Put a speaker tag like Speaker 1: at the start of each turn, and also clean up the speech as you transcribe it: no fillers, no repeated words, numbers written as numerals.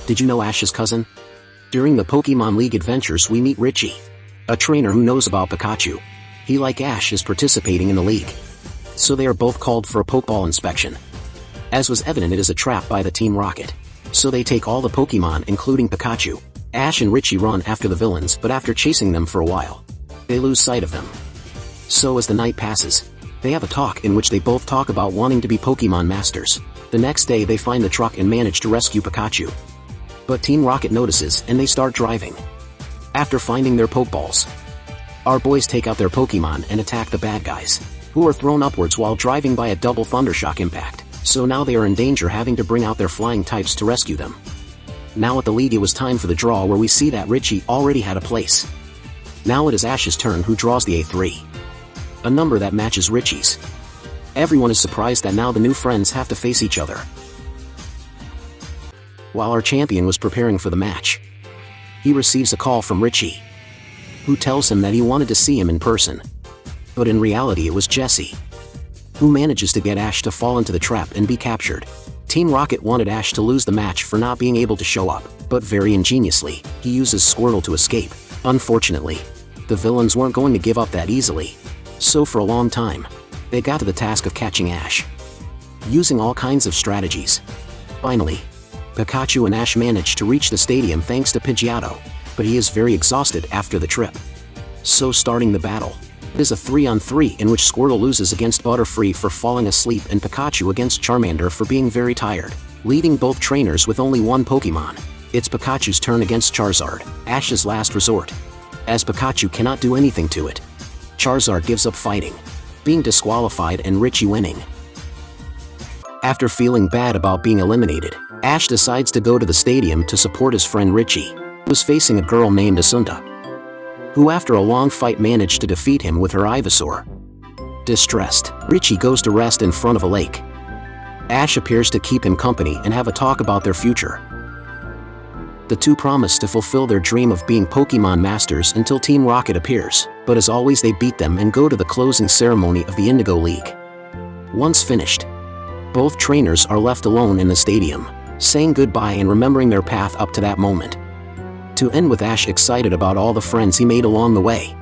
Speaker 1: Did you know Ash's cousin? During the Pokemon League adventures we meet Richie, a trainer who knows about Pikachu. He, like Ash, is participating in the league. So they are both called for a Pokeball inspection. As was evident, it is a trap by the Team Rocket. So they take all the Pokemon, including Pikachu. Ash and Richie run after the villains, but after chasing them for a while, they lose sight of them. So as the night passes, they have a talk in which they both talk about wanting to be Pokemon Masters. The next day they find the truck and manage to rescue Pikachu. But Team Rocket notices and they start driving. After finding their Pokeballs, our boys take out their Pokemon and attack the bad guys, who are thrown upwards while driving by a double Thundershock impact. So now they are in danger, having to bring out their flying types to rescue them. Now at the league it was time for the draw, where we see that Richie already had a place. Now it is Ash's turn, who draws the A3. A number that matches Richie's. Everyone is surprised that now the new friends have to face each other. While our champion was preparing for the match, he receives a call from Richie, who tells him that he wanted to see him in person. But in reality it was Jesse, who manages to get Ash to fall into the trap and be captured. Team Rocket wanted Ash to lose the match for not being able to show up, but very ingeniously, he uses Squirtle to escape. Unfortunately, the villains weren't going to give up that easily. So for a long time, they got to the task of catching Ash, using all kinds of strategies. Finally, Pikachu and Ash managed to reach the stadium thanks to Pidgeotto, but he is very exhausted after the trip. So starting the battle, it is a 3-on-3 in which Squirtle loses against Butterfree for falling asleep and Pikachu against Charmander for being very tired, leaving both trainers with only one Pokemon. It's Pikachu's turn against Charizard, Ash's last resort. As Pikachu cannot do anything to it, Charizard gives up fighting, being disqualified and Richie winning. After feeling bad about being eliminated, Ash decides to go to the stadium to support his friend Richie, who was facing a girl named Asunda, who after a long fight managed to defeat him with her Ivysaur. Distressed, Richie goes to rest in front of a lake. Ash appears to keep him company and have a talk about their future. The two promise to fulfill their dream of being Pokemon Masters until Team Rocket appears, but as always they beat them and go to the closing ceremony of the Indigo League. Once finished, both trainers are left alone in the stadium, saying goodbye and remembering their path up to that moment. To end with Ash excited about all the friends he made along the way.